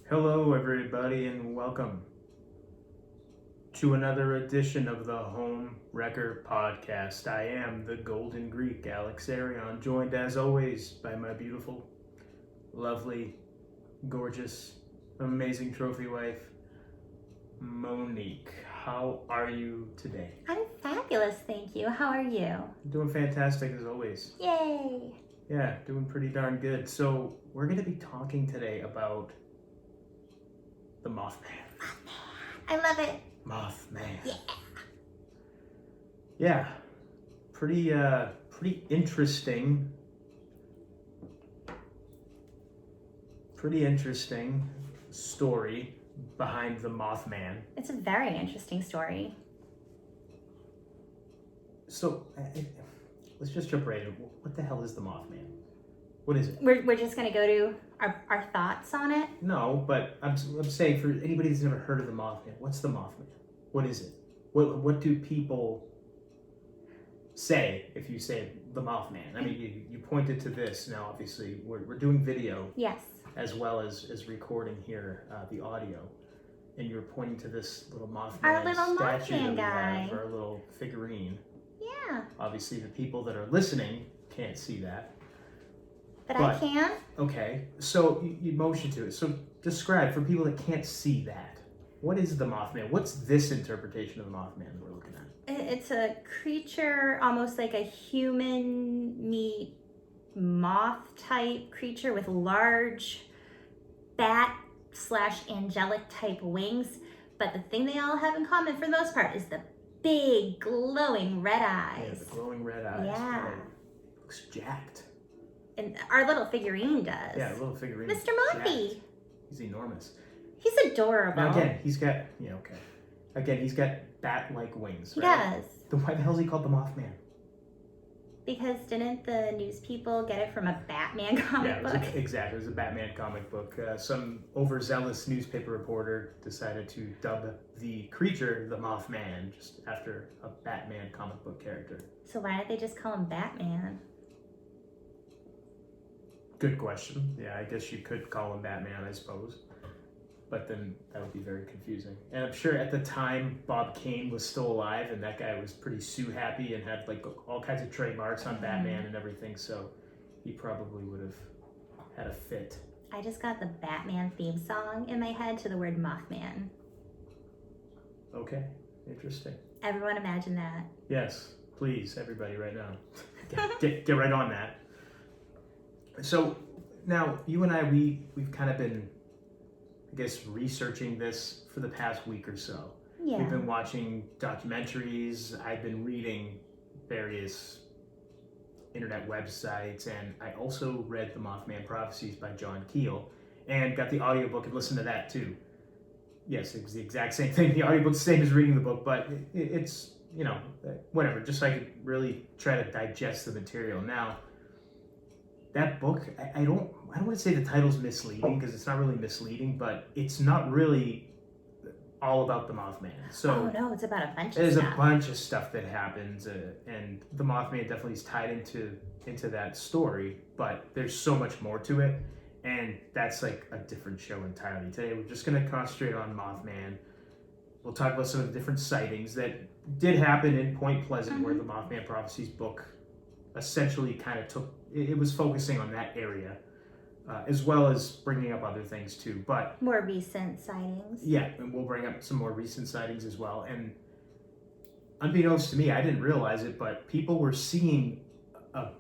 Hello, everybody, and welcome to another edition of the Homewrecker Podcast. I am the Golden Greek, Alex Arion, joined as always by my beautiful, lovely, gorgeous, amazing trophy wife, Monique. How are you today? I'm fabulous, thank you. How are you? Doing fantastic as always. Yay! Yeah, doing pretty darn good. So, we're going to be talking today about the Mothman. I love it. Mothman. Yeah. Yeah, pretty interesting. Pretty interesting story behind the Mothman. It's a very interesting story. So, let's just jump right in. What the hell is the Mothman? What is it? We're just going to go to our thoughts on it. No, but I'm saying for anybody that's never heard of the Mothman, what's the Mothman? What is it? What do people say if you say the Mothman? I mean, you pointed to this. Now, obviously, we're doing video. Yes. As well as recording here the audio, and you're pointing to this little Mothman Our little statue Mothman that we guy. have, our little figurine. Yeah. Obviously, the people that are listening can't see that. But I can. Okay, so you motion to it. So describe for people that can't see that. What is the Mothman? What's this interpretation of the Mothman that we're looking at? It's a creature, almost like a human meat moth type creature with large bat/angelic type wings. But the thing they all have in common for the most part is the big glowing red eyes. Yeah, the glowing red eyes. Yeah. Right. Looks jacked. And our little figurine does. Yeah, a little figurine. Mr. Mothy. Jacked. He's enormous. He's adorable. Now again, he's got he's got bat-like wings. He right? does. Then why the hell is he called the Mothman? Because didn't the news people get it from a Batman comic book? Exactly. It was a Batman comic book. Some overzealous newspaper reporter decided to dub the creature the Mothman just after a Batman comic book character. So why did they just call him Batman? Good question. Yeah, I guess you could call him Batman, I suppose. But then that would be very confusing. And I'm sure at the time Bob Kane was still alive, and that guy was pretty Sue happy and had like all kinds of trademarks on Batman and everything, so he probably would have had a fit. I just got the Batman theme song in my head to the word Mothman. Okay, interesting. Everyone imagine that. Yes, please, everybody, right now. Get right on that. So now you and I, we've kind of been, I guess, researching this for the past week or so. Yeah. We've been watching documentaries. I've been reading various internet websites, and I also read The Mothman Prophecies by John Keel and got the audiobook and listened to that too. Yes, it's the exact same thing. The audiobook's the same as reading the book, but it's, whatever, just so I could really try to digest the material. Now, that book, I don't want to say the title's misleading because it's not really misleading, but it's not really all about the Mothman. So oh no, it's about a bunch of stuff. there's a bunch of stuff that happens, and the Mothman definitely is tied into that story, but there's so much more to it, and that's like a different show entirely. Today we're just going to concentrate on Mothman. We'll talk about some of the different sightings that did happen in Point Pleasant, where the Mothman Prophecies book essentially kind of it was focusing on that area, as well as bringing up other things too. But more recent sightings. Yeah, and we'll bring up some more recent sightings as well. And unbeknownst to me, I didn't realize it, but people were seeing a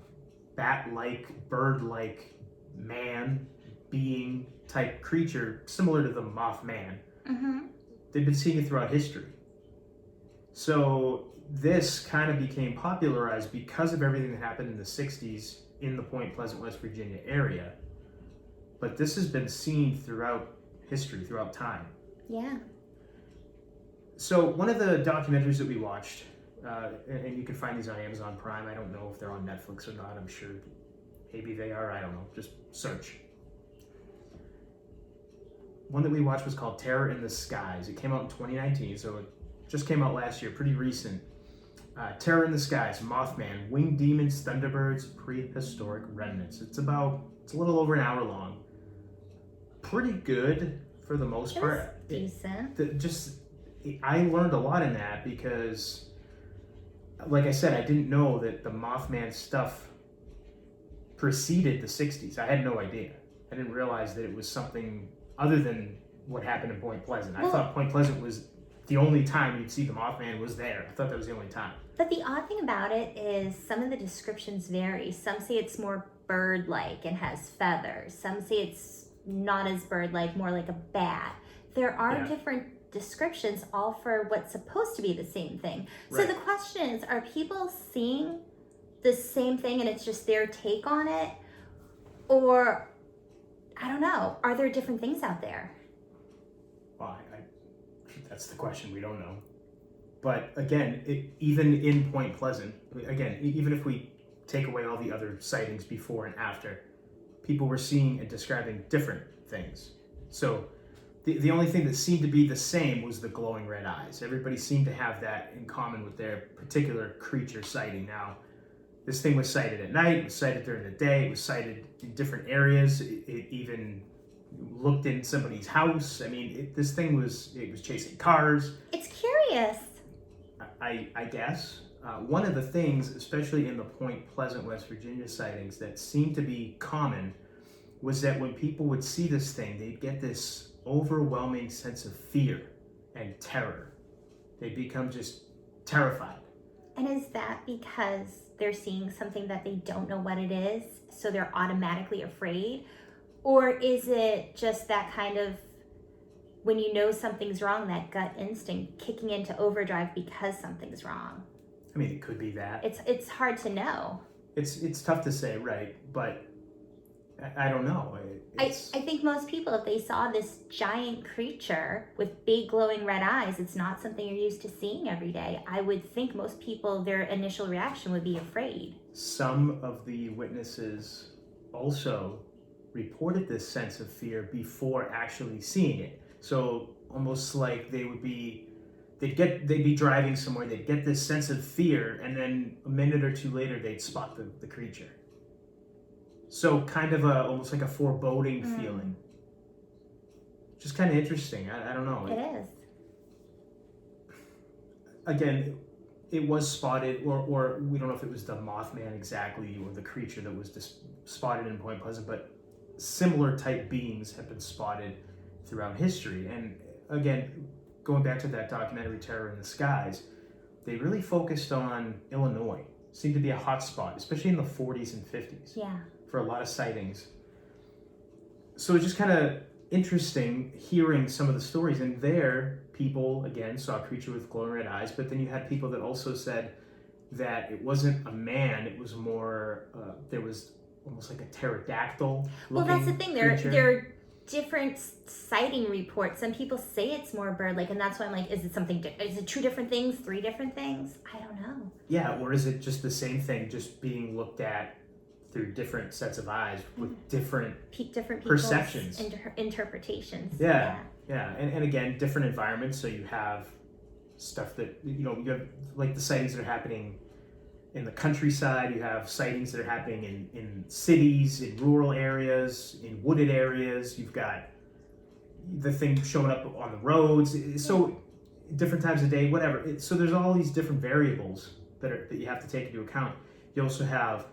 bat-like, bird-like man, being type creature similar to the Mothman. Mm-hmm. They've been seeing it throughout history. So this kind of became popularized because of everything that happened in the 60s in the Point Pleasant, West Virginia area. But this has been seen throughout history, throughout time. Yeah. So one of the documentaries that we watched, and you can find these on Amazon Prime. I don't know if they're on Netflix or not. I'm sure maybe they are. I don't know. Just search. One that we watched was called Terror in the Skies. It came out in 2019, so it just came out last year, pretty recent. Terror in the Skies, Mothman, Winged Demons, Thunderbirds, Prehistoric Remnants. It's a little over an hour long. Pretty good for the most It part. was decent. I learned a lot in that because, like I said, I didn't know that the Mothman stuff preceded the 60s. I had no idea. I didn't realize that it was something other than what happened in Point Pleasant. I thought Point Pleasant was the only time you'd see the Mothman was there. I thought that was the only time. But the odd thing about it is some of the descriptions vary. Some say it's more bird-like and has feathers. Some say it's not as bird-like, more like a bat. There are different descriptions, all for what's supposed to be the same thing. So Right. the question is, are people seeing the same thing and it's just their take on it? Or, I don't know, are there different things out there? Well, that's the question. We don't know. But again, even in Point Pleasant, again, even if we take away all the other sightings before and after, people were seeing and describing different things. So the only thing that seemed to be the same was the glowing red eyes. Everybody seemed to have that in common with their particular creature sighting. Now, this thing was sighted at night, it was sighted during the day, it was sighted in different areas, it even looked in somebody's house. I mean, this thing was chasing cars. It's curious. I guess. One of the things, especially in the Point Pleasant, West Virginia sightings, that seemed to be common was that when people would see this thing, they'd get this overwhelming sense of fear and terror. They'd become just terrified. And is that because they're seeing something that they don't know what it is, so they're automatically afraid? Or is it just that kind of, when you know something's wrong, that gut instinct kicking into overdrive because something's wrong? I mean, it could be that. It's hard to know. It's tough to say, right? But I don't know. I think most people, if they saw this giant creature with big glowing red eyes, it's not something you're used to seeing every day. I would think most people, their initial reaction would be afraid. Some of the witnesses also reported this sense of fear before actually seeing it. So almost like they'd be driving somewhere, they'd get this sense of fear, and then a minute or two later they'd spot the creature. So kind of almost like a foreboding feeling. Just kind of interesting. I don't know. It is. Again, it was spotted, or we don't know if it was the Mothman exactly, or the creature that was spotted in Point Pleasant, but similar type beings have been spotted throughout history. And again, going back to that documentary Terror in the Skies, they really focused on Illinois. It seemed to be a hot spot, especially in the 40s and 50s. Yeah. For a lot of sightings. So it's just kind of interesting hearing some of the stories. And there, people, again, saw a creature with glowing red eyes, but then you had people that also said that it wasn't a man, it was more, there was almost like a pterodactyl. Well, that's the thing. There are different sighting reports. Some people say it's more bird-like, and that's why I'm like, is it something? Is it two different things? Three different things? I don't know. Yeah, or is it just the same thing, just being looked at through different sets of eyes with different perceptions, interpretations. Yeah. And again, different environments. So you have stuff that, you have like the sightings that are happening in the countryside. You have sightings that are happening in cities, in rural areas, in wooded areas. You've got the thing showing up on the roads. So different times of day, whatever. So there's all these different variables that you have to take into account. You also have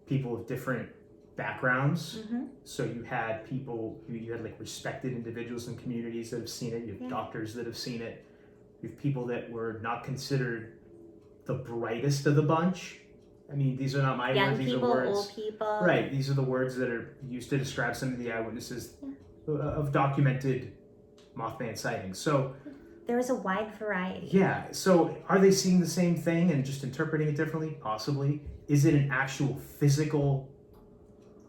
people with different backgrounds. So you had people, you had like respected individuals in communities that have seen it. You have doctors that have seen it. You have people that were not considered the brightest of the bunch. I mean, these are not my words. These are words. Old people. Right. These are the words that are used to describe some of the eyewitnesses of documented Mothman sightings. So there was a wide variety. Yeah. So are they seeing the same thing and just interpreting it differently? Possibly. Is it an actual physical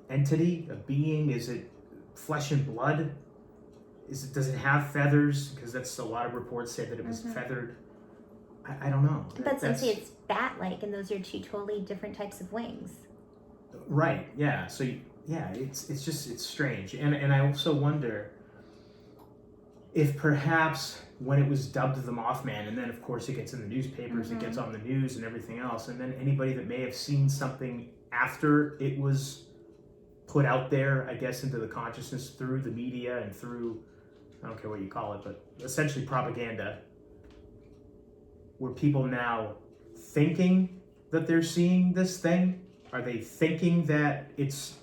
entity, a being? Is it flesh and blood? Does it have feathers? Because that's a lot of reports say that it was feathered. I don't know. But some say it's bat-like, and those are two totally different types of wings. Right. Yeah. So it's strange, and I also wonder if perhaps when it was dubbed the Mothman, and then of course it gets in the newspapers, it gets on the news and everything else, and then anybody that may have seen something after it was put out there, I guess, into the consciousness through the media and through I don't care what you call it, but essentially propaganda, were people now thinking that they're seeing this thing? Are they thinking that it's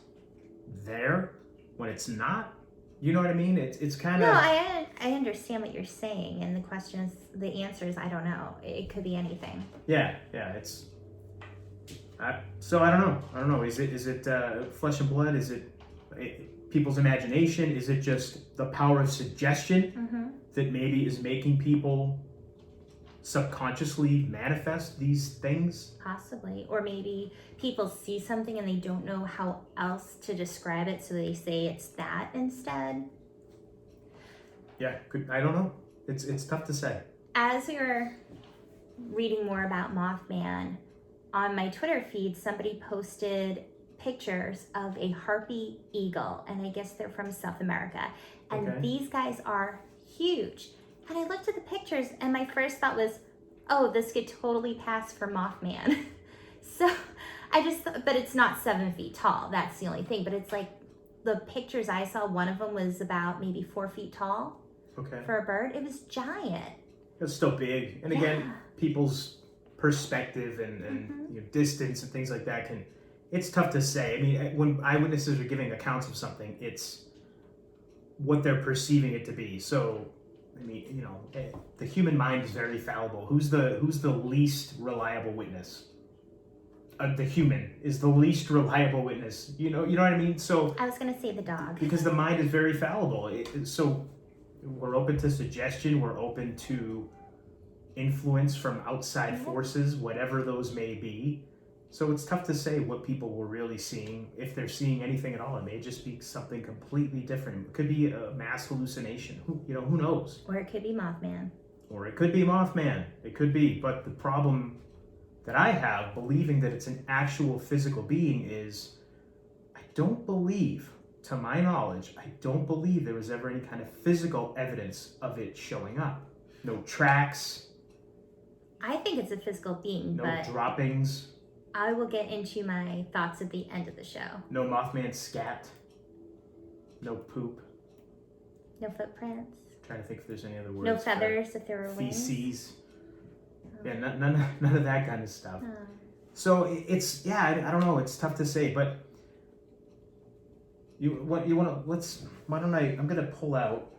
there when it's not? You know what I mean? It's kind of... No, I understand what you're saying, and the answer is I don't know. It could be anything. Yeah, it's... so I don't know. Is it flesh and blood? Is it people's imagination? Is it just the power of suggestion that maybe is making people subconsciously manifest these things? Possibly. Or maybe people see something and they don't know how else to describe it, so they say it's that instead. Yeah, I don't know. It's tough to say. As you're reading more about Mothman, on my Twitter feed, somebody posted pictures of a harpy eagle, and I guess they're from South America. And Okay. these guys are huge. And I looked at the pictures, and my first thought was, oh, this could totally pass for Mothman. So but it's not 7 feet tall. That's the only thing. But it's like the pictures I saw, one of them was about maybe 4 feet tall for a bird. It was giant. It's still big. And again, people's perspective and you know, distance and things like that it's tough to say. I mean, when eyewitnesses are giving accounts of something, it's what they're perceiving it to be. So, I mean, you know, the human mind is very fallible. Who's the least reliable witness? The human is the least reliable witness. You know what I mean? So I was gonna say the dog. Because the mind is very fallible. So we're open to suggestion. We're open to influence from outside forces, whatever those may be. So it's tough to say what people were really seeing, if they're seeing anything at all. It may just be something completely different. It could be a mass hallucination. Who knows? Or it could be Mothman. Or it could be Mothman. It could be. But the problem that I have believing that it's an actual physical being is, I don't believe, to my knowledge, I don't believe there was ever any kind of physical evidence of it showing up. No tracks. I think it's a physical being, No but droppings. I will get into my thoughts at the end of the show. No Mothman scat. No poop. No footprints. Trying to think if there's any other words. No feathers if there were wings. Feces. Yeah, none of that kind of stuff. So it's I don't know. It's tough to say, but I'm gonna pull out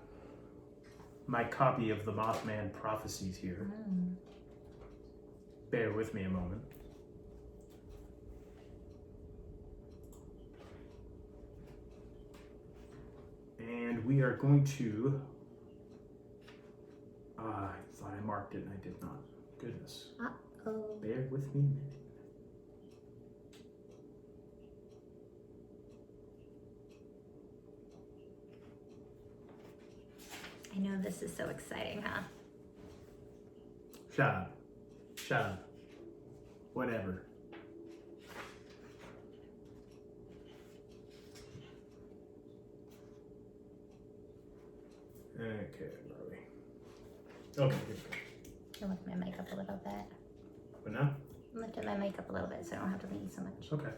my copy of the Mothman prophecies here. Bear with me a moment. And we are going to... I thought I marked it and I did not. Goodness. Uh-oh. Bear with me a minute. I know this is so exciting, huh? Shut up. Whatever. Okay, where are we? Okay, here we go. I lift my mic up a little bit. What now? Lifted my mic up a little bit so I don't have to lean so much. Okay.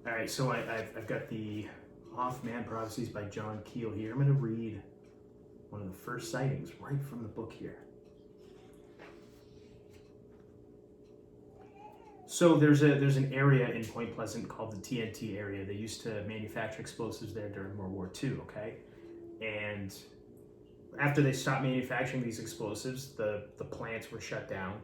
All right, so I've got the Mothman Prophecies by John Keel here. I'm going to read one of the first sightings right from the book here. So there's an area in Point Pleasant called the TNT area. They used to manufacture explosives there during World War II, okay? And after they stopped manufacturing these explosives, the plants were shut down.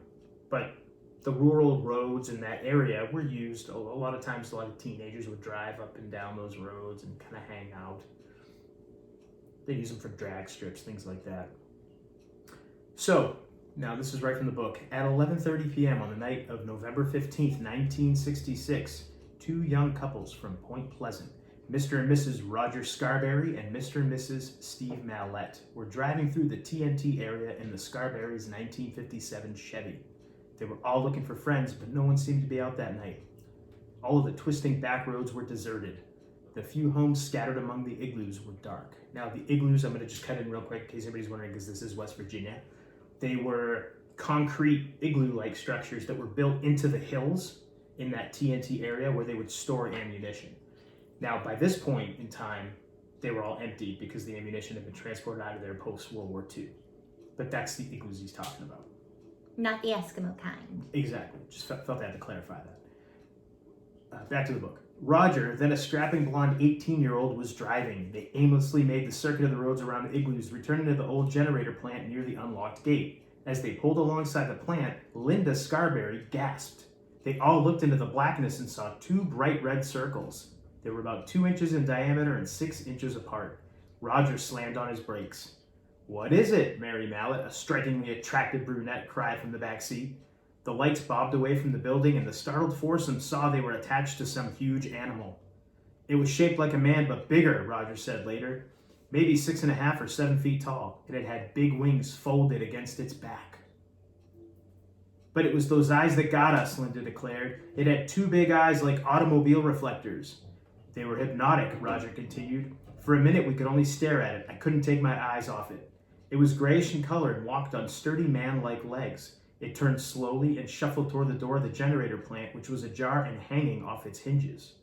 But the rural roads in that area were used. A lot of times, a lot of teenagers would drive up and down those roads and kind of hang out. They use them for drag strips, things like that. So, now this is right from the book. At 11:30 p.m. on the night of November 15th, 1966, two young couples from Point Pleasant, Mr. and Mrs. Roger Scarberry and Mr. and Mrs. Steve Mallette, were driving through the TNT area in the Scarberry's 1957 Chevy. They were all looking for friends, but no one seemed to be out that night. All of the twisting back roads were deserted. The few homes scattered among the igloos were dark. Now, the igloos, I'm going to just cut in real quick in case anybody's wondering, because this is West Virginia. They were concrete igloo-like structures that were built into the hills in that TNT area where they would store ammunition. Now, by this point in time, they were all empty because the ammunition had been transported out of there post-World War II. But that's the igloos he's talking about. Not the Eskimo kind. Exactly. Just felt I had to clarify that. Back to the book. Roger, then a strapping blonde 18-year-old, was driving. They aimlessly made the circuit of the roads around the igloos, returning to the old generator plant near the unlocked gate. As they pulled alongside the plant, Linda Scarberry gasped. They all looked into the blackness and saw two bright red circles. They were about 2 inches in diameter and 6 inches apart. Roger slammed on his brakes. "What is it?" Mary Mallet, a strikingly attractive brunette, cried from the back seat. The lights bobbed away from the building, and the startled foursome saw they were attached to some huge animal. "It was shaped like a man, but bigger," Roger said later. "Maybe 6.5 or 7 feet tall, and it had big wings folded against its back." "But it was those eyes that got us," Linda declared. "It had 2 big eyes like automobile reflectors." "They were hypnotic," Roger continued. "For a minute we could only stare at it. I couldn't take my eyes off it. It was grayish in color and walked on sturdy man-like legs. It turned slowly and shuffled toward the door of the generator plant, which was ajar and hanging off its hinges."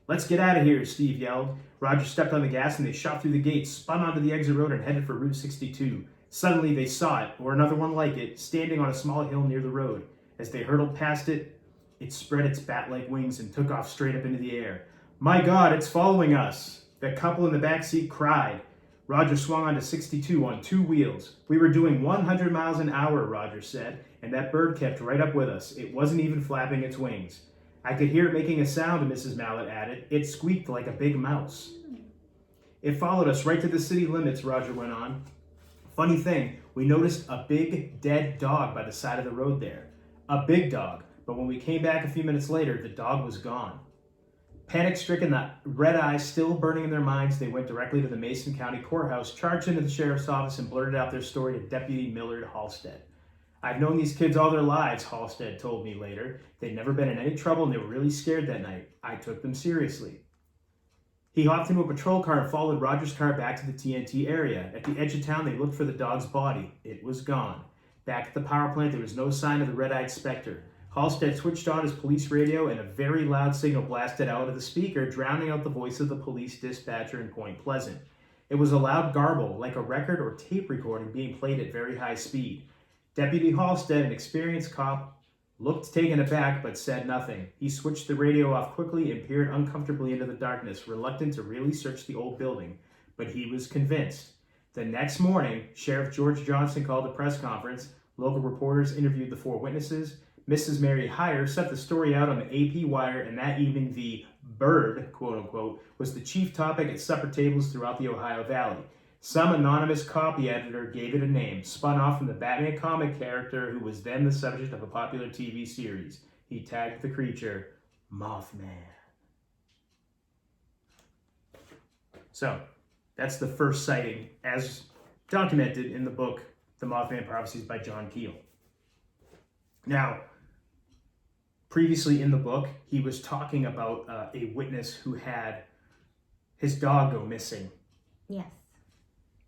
"Let's get out of here," Steve yelled. Roger stepped on the gas and they shot through the gate, spun onto the exit road and headed for Route 62. Suddenly they saw it, or another one like it, standing on a small hill near the road. As they hurtled past it, it spread its bat-like wings and took off straight up into the air. "My God, it's following us!" The couple in the back seat cried. Roger swung onto 62 on 2 wheels. "We were doing 100 miles an hour, Roger said, and that bird kept right up with us. It wasn't even flapping its wings. I could hear it making a sound," Mrs. Mallet added. "It squeaked like a big mouse." "It followed us right to the city limits," Roger went on. "Funny thing, we noticed a big, dead dog by the side of the road there. A big dog, but when we came back a few minutes later, the dog was gone." Panic-stricken, the red eyes still burning in their minds, they went directly to the Mason County Courthouse, charged into the sheriff's office, and blurted out their story to Deputy Millard Halstead. "I've known these kids all their lives," Halstead told me later. "They'd never been in any trouble and they were really scared that night. I took them seriously." He hopped into a patrol car and followed Roger's car back to the TNT area. At the edge of town, they looked for the dog's body. It was gone. Back at the power plant, there was no sign of the red-eyed specter. Halstead switched on his police radio and a very loud signal blasted out of the speaker, drowning out the voice of the police dispatcher in Point Pleasant. It was a loud garble, like a record or tape recording being played at very high speed. Deputy Halstead, an experienced cop, looked taken aback but said nothing. He switched the radio off quickly and peered uncomfortably into the darkness, reluctant to really search the old building, but he was convinced. The next morning, Sheriff George Johnson called a press conference. Local reporters interviewed the 4 witnesses. Mrs. Mary Heyer set the story out on the AP wire, and that evening the bird, quote-unquote, was the chief topic at supper tables throughout the Ohio Valley. Some anonymous copy editor gave it a name, spun off from the Batman comic character who was then the subject of a popular TV series. He tagged the creature Mothman. So, that's the first sighting as documented in the book The Mothman Prophecies by John Keel. Now, previously in the book, he was talking about a witness who had his dog go missing. Yes.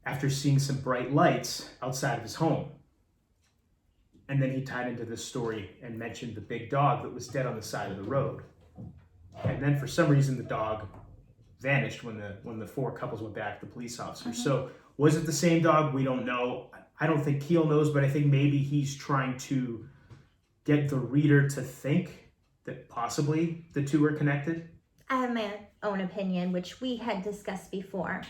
After seeing some bright lights outside of his home. And then he tied into this story and mentioned the big dog that was dead on the side of the road. And then for some reason the dog vanished when the 4 couples went back to the police officers. So was it the same dog? We don't know. I don't think Keel knows, but I think maybe he's trying to get the reader to think that possibly the 2 are connected. I have my own opinion, which we had discussed before.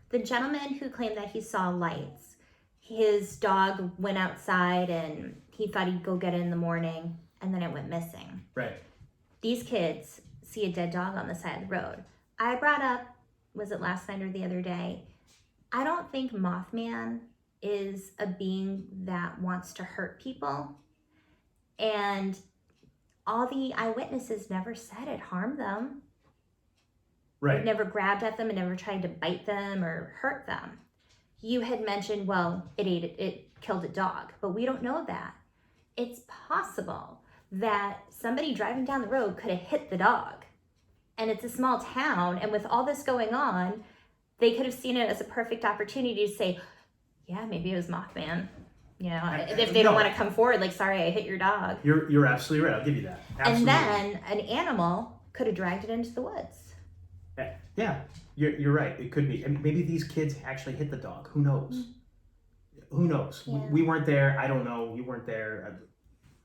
The gentleman who claimed that he saw lights, his dog went outside and he thought he'd go get it in the morning, and then it went missing. Right. These kids see a dead dog on the side of the road. I brought up, was it last night or the other day, I don't think Mothman is a being that wants to hurt people. And all the eyewitnesses never said it harmed them. Right. It never grabbed at them and never tried to bite them or hurt them. You had mentioned, well, it killed a dog, but we don't know that. It's possible that somebody driving down the road could have hit the dog. And it's a small town, and with all this going on, they could have seen it as a perfect opportunity to say, yeah, maybe it was Mothman. You know, if they don't want to come forward, like, sorry, I hit your dog. You're absolutely right. I'll give you that. Absolutely. And then an animal could have dragged it into the woods. Yeah, you're right. It could be, and maybe these kids actually hit the dog. Who knows? Who knows? Yeah. We weren't there. I don't know. You weren't there.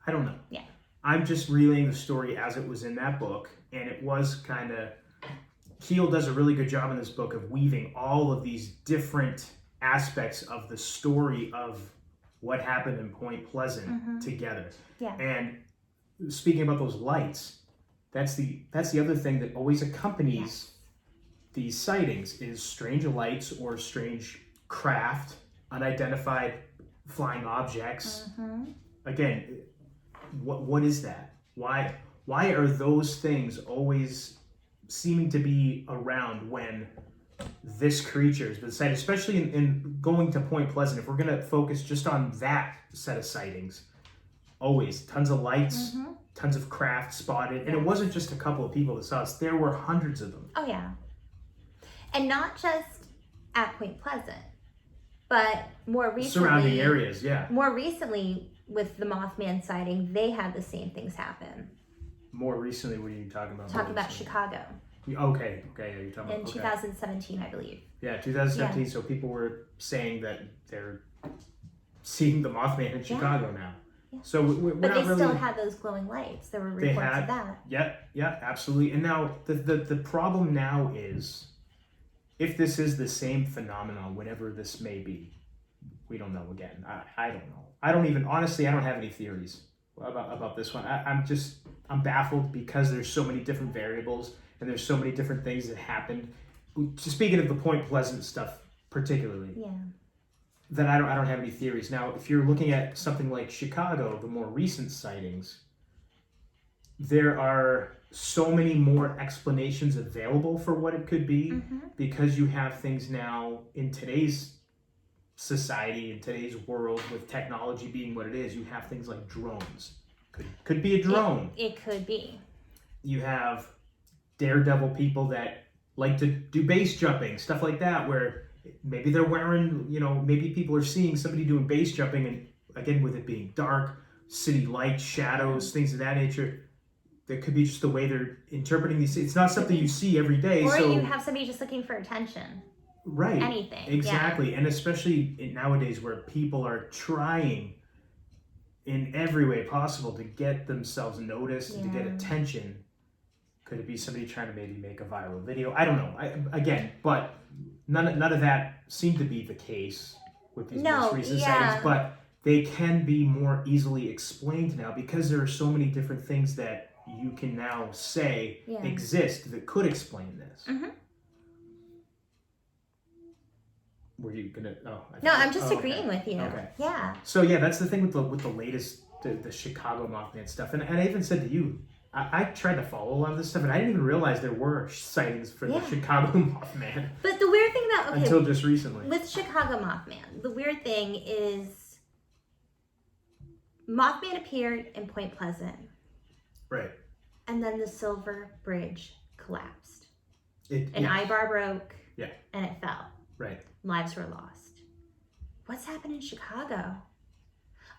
I don't know. Yeah. I'm just relaying the story as it was in that book, and it was kind of. Keel does a really good job in this book of weaving all of these different aspects of the story of what happened in Point Pleasant together. Yeah. And speaking about those lights, that's the other thing that always accompanies these sightings is strange lights or strange craft, unidentified flying objects. Again, what is that? Why are those things always seeming to be around when this creature has been sighted, especially in going to Point Pleasant? If we're going to focus just on that set of sightings, always tons of lights, tons of craft spotted, and it wasn't just a couple of people that saw us. There were hundreds of them. Oh yeah, and not just at Point Pleasant, but more recently, surrounding areas. Yeah. More recently, with the Mothman sighting, they had the same things happen. More recently, what are you talking about? Talking about Chicago. Okay, yeah, you're talking about in 2017, I believe. Yeah, 2017. Yeah. So people were saying that they're seeing the Mothman in Chicago now. Yeah. So we're but not they really... still had those glowing lights. There were reports of that. Yeah, absolutely. And now the problem now is, if this is the same phenomenon, whatever this may be, we don't know. Again, I don't know. I don't have any theories about this one. I'm baffled because there's so many different variables and there's so many different things that happened. Speaking of the Point Pleasant stuff particularly, that I don't have any theories. Now, if you're looking at something like Chicago, the more recent sightings, there are so many more explanations available for what it could be because you have things now in today's society, in today's world, with technology being what it is. You have things like drones. Could be a drone. It could be. You have daredevil people that like to do base jumping, stuff like that, where maybe they're wearing, maybe people are seeing somebody doing base jumping, and again, with it being dark, city lights, shadows, things of that nature, that could be just the way they're interpreting these. It's not something you see every day. Or you have somebody just looking for attention. Right. Anything. Exactly. Yeah. And especially nowadays where people are trying in every way possible to get themselves noticed and to get attention. Could it be somebody trying to maybe make a viral video? I don't know. But none of that seemed to be the case with these most recent sightings. But they can be more easily explained now because there are so many different things that you can now say exist that could explain this. Were you gonna? I'm just agreeing with you. Okay. Yeah. So that's the thing with the latest the Chicago Mothman stuff, and I even said to you, I tried to follow a lot of this stuff, and I didn't even realize there were sightings for the Chicago Mothman. But the weird thing about until just recently with Chicago Mothman, the weird thing is Mothman appeared in Point Pleasant, right, and then the Silver Bridge collapsed. An eye-bar broke. Yeah. And it fell. Right. Lives were lost. What's happened in Chicago?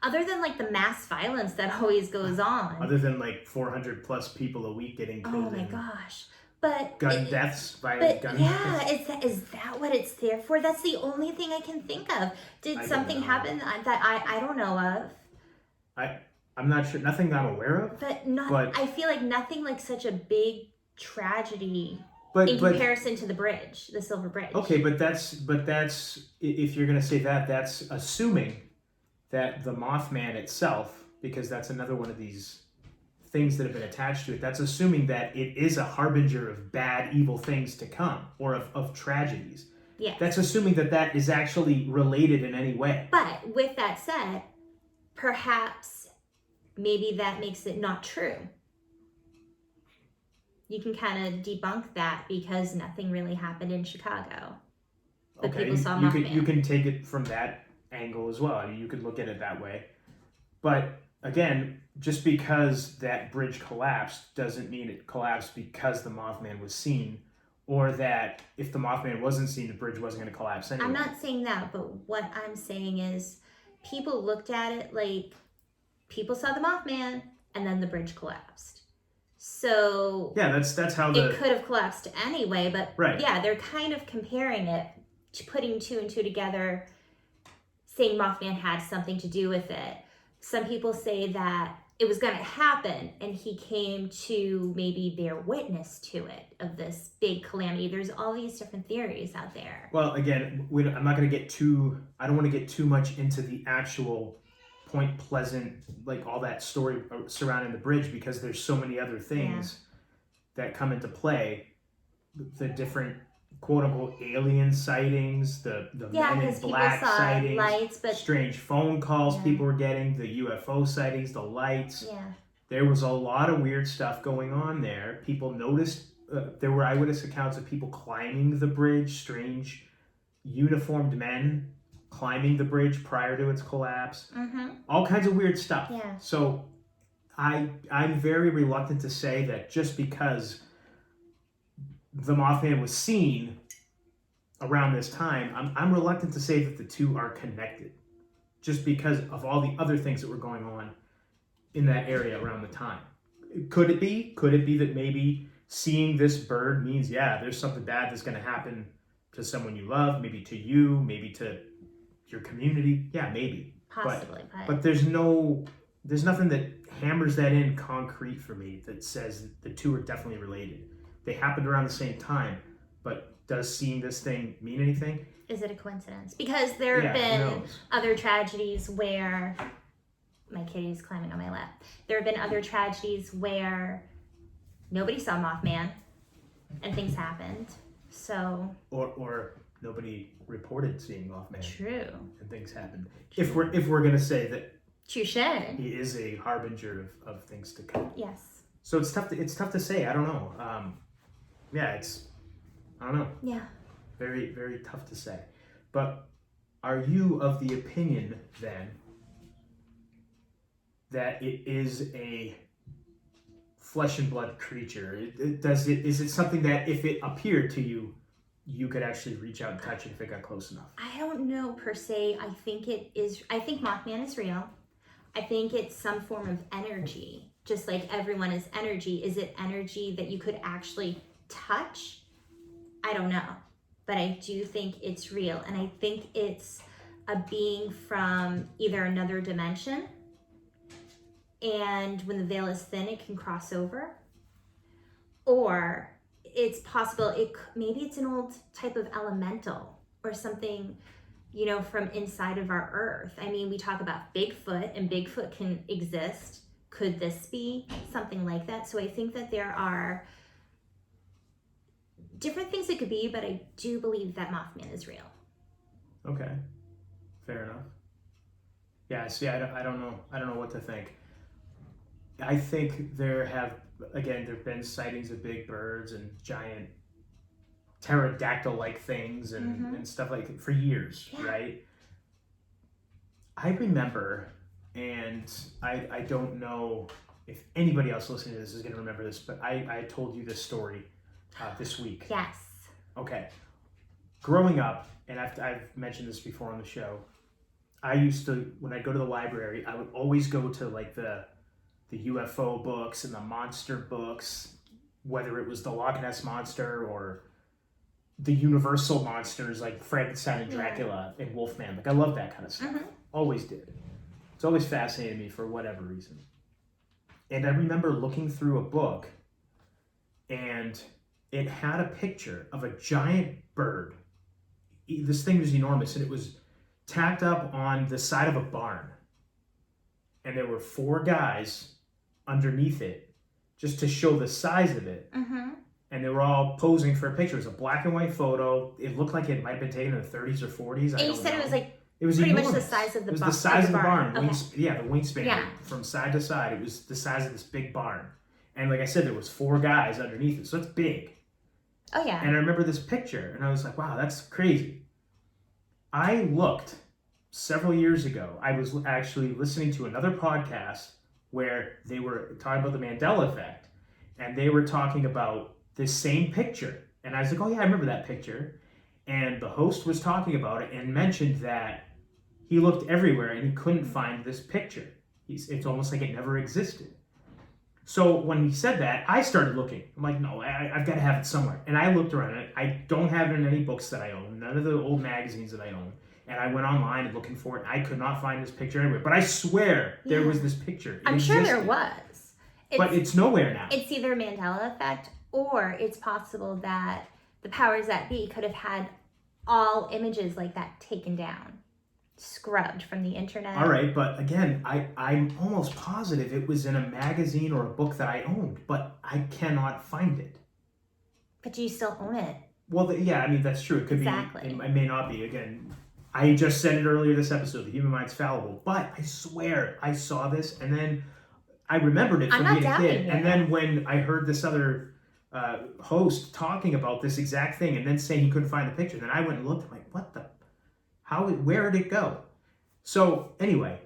Other than the mass violence that always goes on. Other than 400 plus people a week getting killed. Oh my gosh. But gun deaths, violent gun deaths. Is that what it's there for? That's the only thing I can think of. Did something happen that I don't know of? I'm not sure. Nothing I'm aware of. But I feel like nothing like such a big tragedy. In comparison to the Silver Bridge. Okay, but that's if you're going to say that, that's assuming that the Mothman itself, because that's another one of these things that have been attached to it, that's assuming that it is a harbinger of bad, evil things to come, or of tragedies. Yeah. That's assuming that is actually related in any way. But with that said, perhaps maybe that makes it not true. You can kind of debunk that because nothing really happened in Chicago. But people saw Mothman. You can take it from that angle as well. You could look at it that way. But again, just because that bridge collapsed doesn't mean it collapsed because the Mothman was seen, or that if the Mothman wasn't seen, the bridge wasn't going to collapse anyway. I'm not saying that, but what I'm saying is people looked at it like people saw the Mothman and then the bridge collapsed. So yeah, that's how it could have collapsed anyway, but right. yeah, they're kind of comparing it, putting two and two together, saying Mothman had something to do with it. Some people say that it was going to happen and he came to maybe bear witness to it, of this big calamity. There's all these different theories out there. Well, again, I'm not going to get I don't want to get too much into the actual Point Pleasant, like all that story surrounding the bridge, because there's so many other things that come into play. The different quote unquote alien sightings, the men in black sightings, lights, but strange phone calls people were getting, the UFO sightings, the lights. Yeah. There was a lot of weird stuff going on there. People noticed, there were eyewitness accounts of people climbing the bridge, strange uniformed men climbing the bridge prior to its collapse. All kinds of weird stuff. Yeah. So I'm very reluctant to say that just because the Mothman was seen around this time, I'm reluctant to say that the two are connected, just because of all the other things that were going on in that area around the time. Could it be? Could it be that maybe seeing this bird means, yeah, there's something bad that's going to happen to someone you love, maybe to you, maybe to your community? Yeah, maybe. Possibly. But there's nothing that hammers that in concrete for me that says the two are definitely related. They happened around the same time, but does seeing this thing mean anything? Is it a coincidence? Because there have been other tragedies where... My kitty's climbing on my lap. There have been other tragedies where nobody saw Mothman and things happened. So... Or nobody reported seeing Mothman. True. And things happened. True. If we're gonna say that Touche. He is a harbinger of things to come. Yes. So it's tough to say. I don't know. I don't know. Yeah. Very, very tough to say. But are you of the opinion then that it is a flesh and blood creature? Is it something that if it appeared to you, you could actually reach out and touch it if it got close enough? I don't know per se. I think Mothman is real. I think it's some form of energy, just like everyone is energy. Is it energy that you could actually touch? I don't know, but I do think it's real. And I think it's a being from either another dimension, and when the veil is thin, it can cross over, or it's possible maybe it's an old type of elemental or something, from inside of our earth. I mean, we talk about Bigfoot, and Bigfoot can exist. Could this be something like that? So I think that there are different things it could be, but I do believe that Mothman is real. Okay, fair enough. Yeah, see, I don't know what to think. I think there have been sightings of big birds and giant pterodactyl-like things and stuff like that for years, right? I remember, and I don't know if anybody else listening to this is going to remember this, but I told you this story this week. Yes. Okay. Growing up, and I've mentioned this before on the show, I used to, when I go to the library, I would always go to like the UFO books and the monster books, whether it was the Loch Ness Monster or the Universal monsters like Frankenstein and Dracula and Wolfman. Like, I love that kind of stuff. Always did. It's always fascinated me for whatever reason. And I remember looking through a book, and it had a picture of a giant bird. This thing was enormous, and it was tacked up on the side of a barn. And there were 4 guys underneath it just to show the size of it. And they were all posing for a picture. It was a black and white photo. It looked like it might have been taken in the 30s or 40s. And you said it was it was pretty enormous. much the size of the barn. It was the size of the barn. Okay. The wingspan from side to side. It was the size of this big barn. And like I said, there was 4 guys underneath it. So it's big. Oh, yeah. And I remember this picture, and I was like, wow, that's crazy. I looked several years ago. I was actually listening to another podcast where they were talking about the Mandela effect, and they were talking about this same picture. And I was like, oh yeah, I remember that picture. And the host was talking about it and mentioned that he looked everywhere and he couldn't find this picture. It's almost like it never existed. So when he said that, I started looking. I'm like, no, I've got to have it somewhere. And I looked around it. I don't have it in any books that I own, none of the old magazines that I own. And I went online and looking for it. I could not find this picture anywhere. But I swear there was this picture. I'm sure there was. But it's nowhere now. It's either Mandela effect, or it's possible that the powers that be could have had all images like that taken down, scrubbed from the internet. All right, but again, I'm almost positive it was in a magazine or a book that I owned, but I cannot find it. But do you still own it? Well, yeah, I mean, that's true. It could be, it may not be. Again, I just said it earlier this episode, the human mind's fallible, but I swear I saw this, and then I remembered it from being a kid. And then when I heard this other host talking about this exact thing and then saying he couldn't find the picture, then I went and looked. I'm like, what the? Where did it go? So anyway,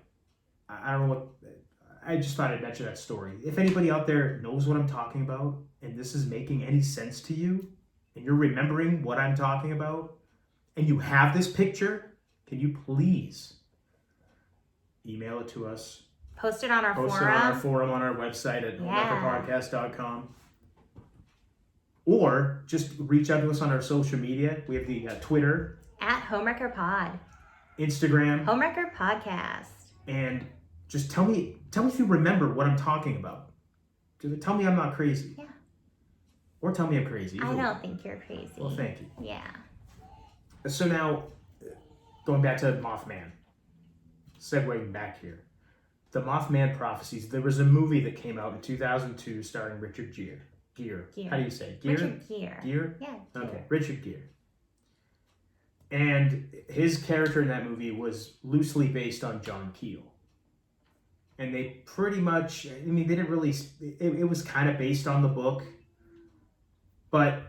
I don't know what. I just thought I'd mention that story. If anybody out there knows what I'm talking about and this is making any sense to you and you're remembering what I'm talking about and you have this picture, can you please email it to us? Post it on our forum. Post it on our forum on our website at homewreckerpodcast.com. Or just reach out to us on our social media. We have the Twitter. At Homewrecker Pod. Instagram. Homewrecker Podcast. And just tell me if you remember what I'm talking about. Tell me I'm not crazy. Yeah. Or tell me I'm crazy. I don't think you're crazy. Well, thank you. Yeah. So now, going back to Mothman. Segueing back here. The Mothman Prophecies. There was a movie that came out in 2002 starring Richard Gere. How do you say it? Richard Gere. Gere? Yeah. Gere. Okay, Richard Gere. And his character in that movie was loosely based on John Keel. And they pretty much, I mean, they didn't really, it was kind of based on the book. But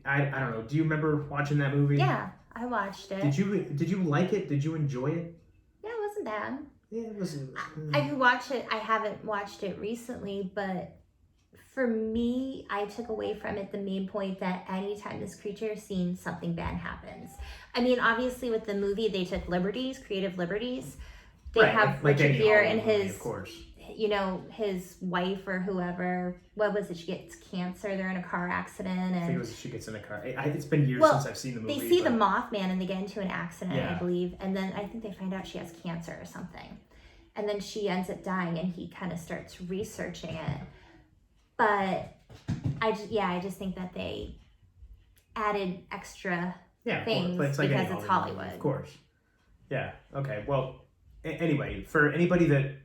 I don't know. Do you remember watching that movie? Yeah, I watched it. Did you like it? Did you enjoy it? Yeah, it wasn't bad. Yeah, it wasn't. I could watch it. I haven't watched it recently, but for me, I took away from it the main point that anytime this creature is seen, something bad happens. I mean, obviously with the movie, they took creative liberties. They have Richard Gere and his, of course. You know, his wife or whoever, what was it? She gets cancer. They're in a car accident. And I think it was she gets in a car. It's been years since I've seen the movie. They see the Mothman and they get into an accident, I believe. And then I think they find out she has cancer or something. And then she ends up dying and he kind of starts researching it. But I just think that they added extra things it's like because it's Hollywood. Of course. Yeah. Okay. Well, anyway, for anybody that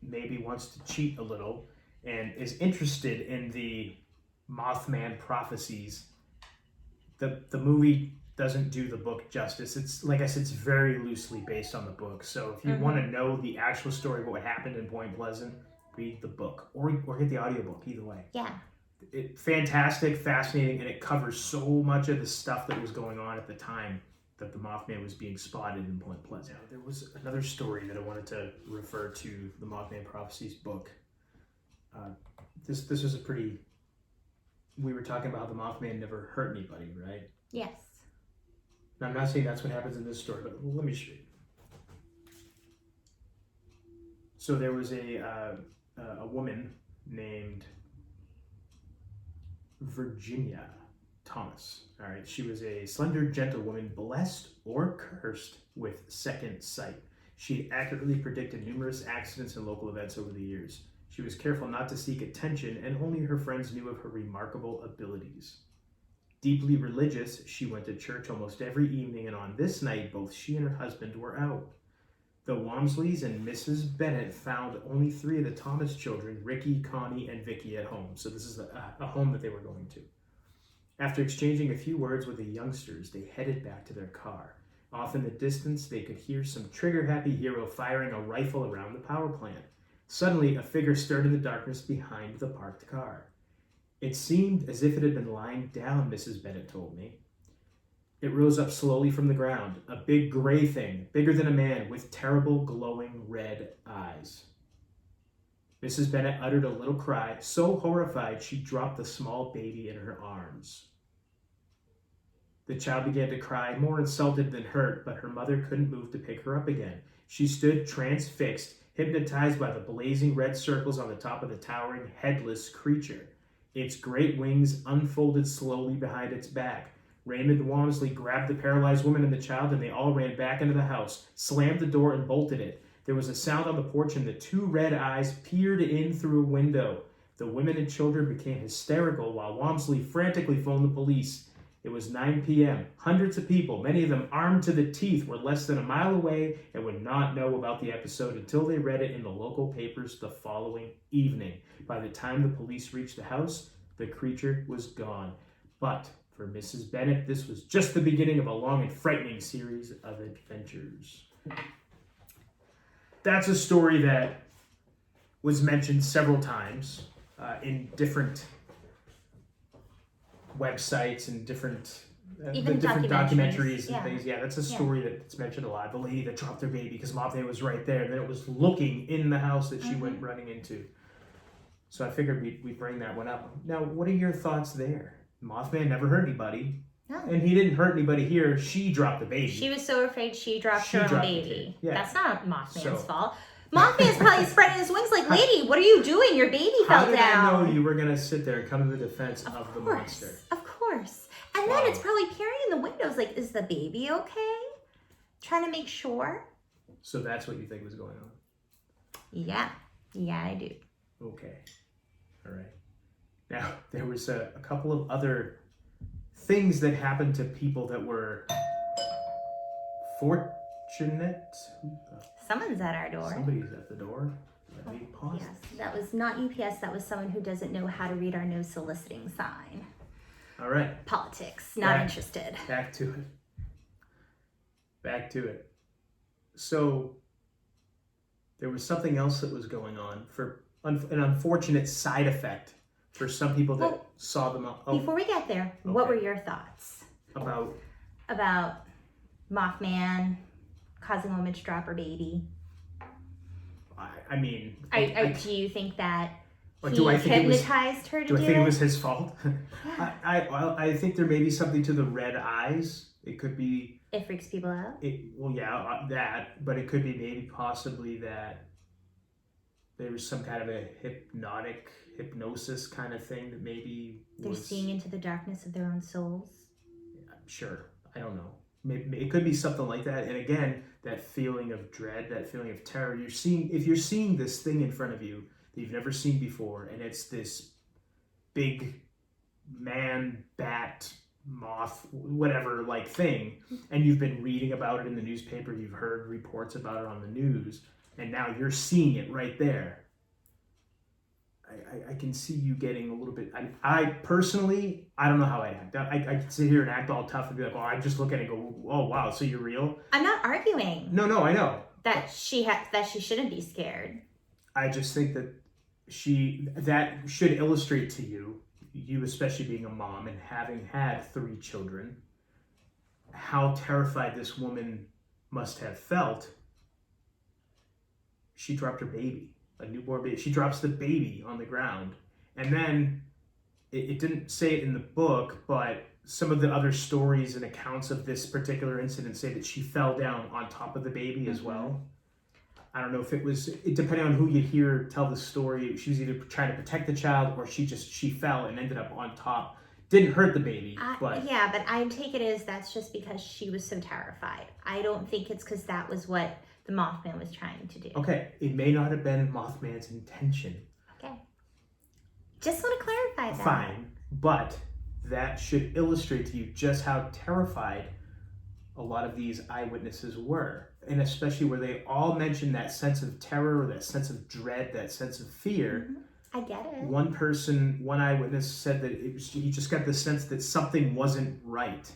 maybe wants to cheat a little and is interested in the Mothman prophecies, the movie doesn't do the book justice. It's like I said, it's very loosely based on the book. So if you want to know the actual story of what happened in Point Pleasant, read the book or get the audiobook, either way. Yeah. Fantastic, fascinating, and it covers so much of the stuff that was going on at the time that the Mothman was being spotted in Point Pleasant. Now, there was another story that I wanted to refer to the Mothman Prophecies book. This was a pretty... We were talking about how the Mothman never hurt anybody, right? Yes. Now, I'm not saying that's what happens in this story, but let me show you. So there was a woman named Virginia Thomas. All right, she was a slender, gentle woman, blessed or cursed with second sight. She accurately predicted numerous accidents and local events over the years. She was careful not to seek attention, and only her friends knew of her remarkable abilities. Deeply religious, she went to church almost every evening, and on this night, both she and her husband were out. The Walmsleys and Mrs. Bennett found only 3 of the Thomas children, Ricky, Connie, and Vicky, at home. So this is a home that they were going to. After exchanging a few words with the youngsters, they headed back to their car. Off in the distance, they could hear some trigger-happy hero firing a rifle around the power plant. Suddenly, a figure stirred in the darkness behind the parked car. It seemed as if it had been lying down, Mrs. Bennett told me. It rose up slowly from the ground, a big gray thing, bigger than a man, with terrible glowing red eyes. Mrs. Bennett uttered a little cry, so horrified she dropped the small baby in her arms. The child began to cry, more insulted than hurt, but her mother couldn't move to pick her up again. She stood transfixed, hypnotized by the blazing red circles on the top of the towering, headless creature. Its great wings unfolded slowly behind its back. Raymond Walmsley grabbed the paralyzed woman and the child, and they all ran back into the house, slammed the door, and bolted it. There was a sound on the porch, and the two red eyes peered in through a window. The women and children became hysterical while Walmsley frantically phoned the police. It was 9 p.m. Hundreds of people, many of them armed to the teeth, were less than a mile away and would not know about the episode until they read it in the local papers the following evening. By the time the police reached the house, the creature was gone. But for Mrs. Bennett, this was just the beginning of a long and frightening series of adventures. That's a story that was mentioned several times in different websites and different documentaries and things. Yeah, that's a story that's mentioned a lot. The lady that dropped her baby because Mothman was right there, and then it was looking in the house that she went running into. So I figured we'd bring that one up. Now, what are your thoughts there? Mothman never hurt anybody. No. And he didn't hurt anybody here. She dropped the baby. She was so afraid she dropped her own baby. Yeah. That's not Mothman's fault. Mothman's probably spreading his wings like, lady, what are you doing? Your baby fell down. How did I know you were going to sit there and come to the defense of the monster? Of course. And then it's probably peering in the windows like, is the baby okay? Trying to make sure. So that's what you think was going on? Yeah. Yeah, I do. Okay. All right. Now, there was a couple of other things that happened to people that were fortunate. Someone's at our door. Somebody's at the door. Let me pause. Yes, that was not UPS. That was someone who doesn't know how to read our no soliciting sign. All right. Politics. Not interested. Back to it. So there was something else that was going on for an unfortunate side effect for some people that saw them. Before we get there, what were your thoughts? About Mothman causing a woman to drop her baby? I mean... do you think that he hypnotized her to do it? Do I think it was his fault? I think there may be something to the red eyes. It could be... It freaks people out? That. But it could be maybe possibly that there was some kind of a hypnosis kind of thing that maybe they're seeing into the darkness of their own souls? Sure. I don't know. Maybe it could be something like that. And again, that feeling of dread, that feeling of terror. If you're seeing this thing in front of you that you've never seen before, and it's this big man, bat, moth, whatever like thing, and you've been reading about it in the newspaper, you've heard reports about it on the news, and now you're seeing it right there. I can see you getting a little bit... I personally, I don't know how I'd act. I could sit here and act all tough and be like, oh, I just look at it and go, oh, wow, so you're real? I'm not arguing. No, I know. That she shouldn't be scared. I just think that that should illustrate to you especially being a mom and having had 3 children, how terrified this woman must have felt. She dropped her baby. A newborn baby. She drops the baby on the ground. And then, it didn't say it in the book, but some of the other stories and accounts of this particular incident say that she fell down on top of the baby as well. I don't know if depending on who you hear tell the story, she was either trying to protect the child or she fell and ended up on top. Didn't hurt the baby, but... Yeah, but I take it as that's just because she was so terrified. I don't think it's because that was what the Mothman was trying to do. Okay, it may not have been Mothman's intention. Okay. Just want to clarify that. Fine, but that should illustrate to you just how terrified a lot of these eyewitnesses were. And especially where they all mentioned that sense of terror, that sense of dread, that sense of fear. I get it. One eyewitness said that he just got the sense that something wasn't right.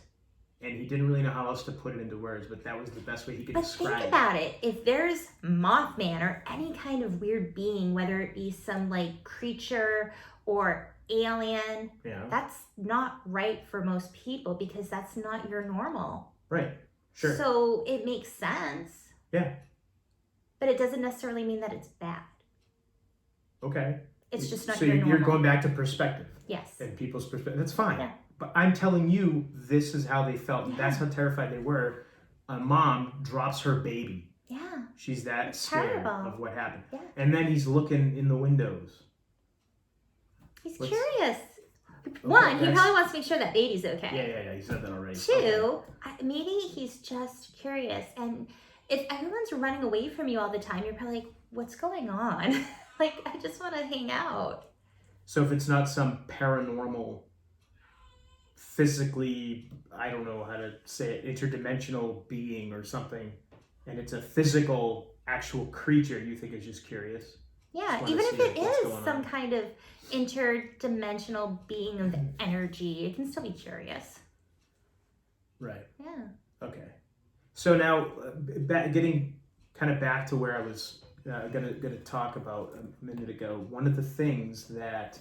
And he didn't really know how else to put it into words, but that was the best way he could describe it. But think about it. If there's Mothman or any kind of weird being, whether it be some like creature or alien, that's not right for most people because that's not your normal. Right. Sure. So it makes sense. Yeah. But it doesn't necessarily mean that it's bad. Okay. It's just not your normal. So you're going back to perspective. Yes. And people's perspective. That's fine. Yeah. But I'm telling you, this is how they felt. Yeah. That's how terrified they were. A mom drops her baby. Yeah. She's that It's scared terrible. of what happened. Yeah. And then he's looking in the windows. He's curious. Okay, One, he probably wants to make sure that baby's okay. Yeah. You said that already. Two, maybe he's just curious. And if everyone's running away from you all the time, you're probably like, what's going on? Like, I just want to hang out. So if it's not some paranormal, physically, I don't know how to say it, interdimensional being or something, and it's a physical, actual creature, you think is just curious? Yeah, Just even wanna if see it what's is going some on. kind of interdimensional being of energy, it can still be curious. Right. Yeah. Okay. So now, getting kind of back to where I was gonna talk about a minute ago, one of the things that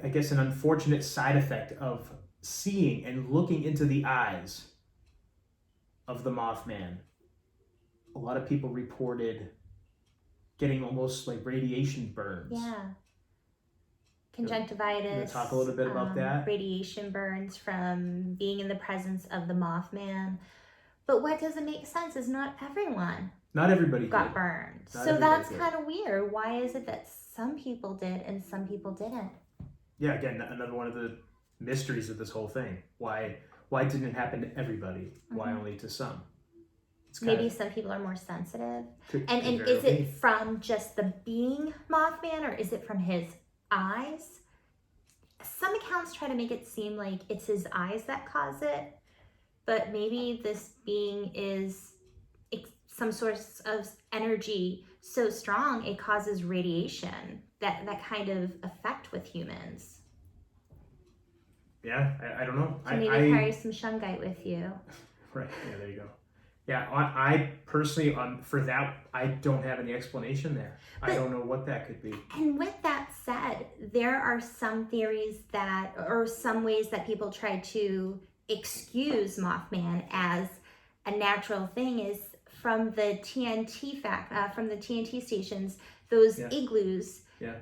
I guess an unfortunate side effect of seeing and looking into the eyes of the Mothman, a lot of people reported getting almost like radiation burns. Yeah. Conjunctivitis. Can you talk a little bit about that? Radiation burns from being in the presence of the Mothman. But what doesn't make sense is not everyone Not everybody got did. burned. Not So everybody that's did. kind of weird. Why is it that some people did and some people didn't? Yeah, again, another one of the mysteries of this whole thing. Why didn't it happen to everybody? Why only to some? It's Maybe some people are more sensitive. could And very is well it be. from just the being Mothman, or is it from his eyes? Some accounts try to make it seem like it's his eyes that cause it, but maybe this being is some source of energy so strong it causes radiation, that kind of effect with humans. Yeah, I don't know. So maybe carry some shungite with you. Right. Yeah, there you go. Yeah, I personally, for that, I don't have any explanation there. I don't know what that could be. And with that said, there are some theories or some ways that people try to excuse Mothman as a natural thing is from the from the TNT stations, those igloos. Yeah.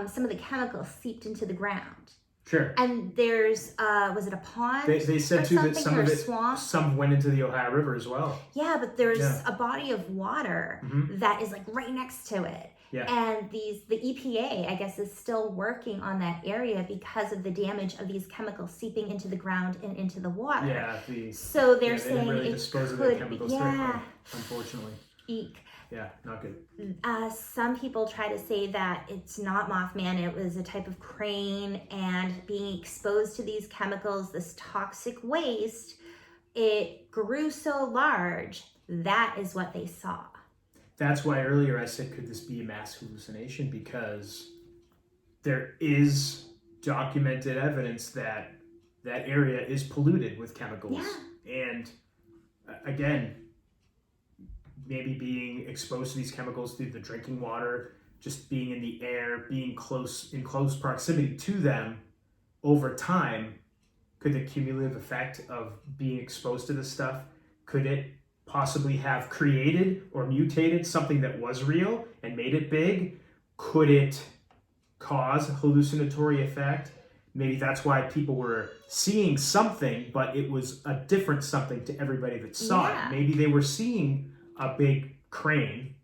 Some of the chemicals seeped into the ground. Sure. And there's, was it a pond? They said too that some of it, swamp? some went into the Ohio River as well. Yeah, but there's a body of water that is like right next to it. Yeah. And the EPA, I guess, is still working on that area because of the damage of these chemicals seeping into the ground and into the water. Yeah. So they're they saying didn't really it dispose of could the chemicals correctly, unfortunately. Eek. Yeah, not good. Some people try to say that it's not Mothman, it was a type of crane, and being exposed to these chemicals, this toxic waste, it grew so large. That is what they saw. That's why earlier I said, could this be a mass hallucination? Because there is documented evidence that that area is polluted with chemicals. Yeah. And again, maybe being exposed to these chemicals through the drinking water, just being in the air, being in close proximity to them over time, could the cumulative effect of being exposed to this stuff, could it possibly have created or mutated something that was real and made it big? Could it cause a hallucinatory effect? Maybe that's why people were seeing something, but it was a different something to everybody that saw it. Maybe they were seeing a big crane,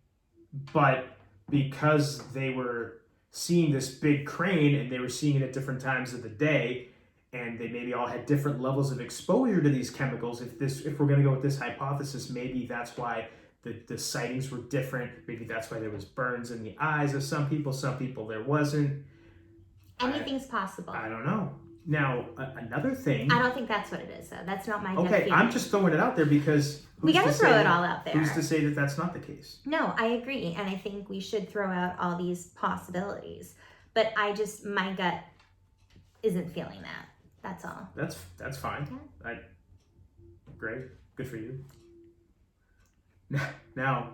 but because they were seeing this big crane and they were seeing it at different times of the day, and they maybe all had different levels of exposure to these chemicals, if we're going to go with this hypothesis, maybe that's why the sightings were different. Maybe that's why there was burns in the eyes of some people there wasn't. Anything's possible. I don't know. Now, another thing... I don't think that's what it is, though. That's not my gut Okay, feeling. I'm just throwing it out there because... We got to throw it all out there. Who's to say that that's not the case? No, I agree. And I think we should throw out all these possibilities. But my gut isn't feeling that. That's all. That's fine. Yeah. Great. Good for you. Now,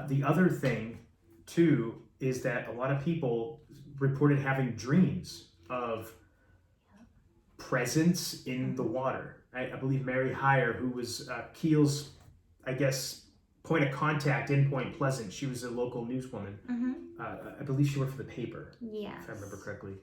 the other thing, too, is that a lot of people reported having dreams of presence in the water. I believe Mary Heyer, who was Keel's, I guess, point of contact in Point Pleasant. She was a local newswoman. I believe she worked for the paper, yes, if I remember correctly.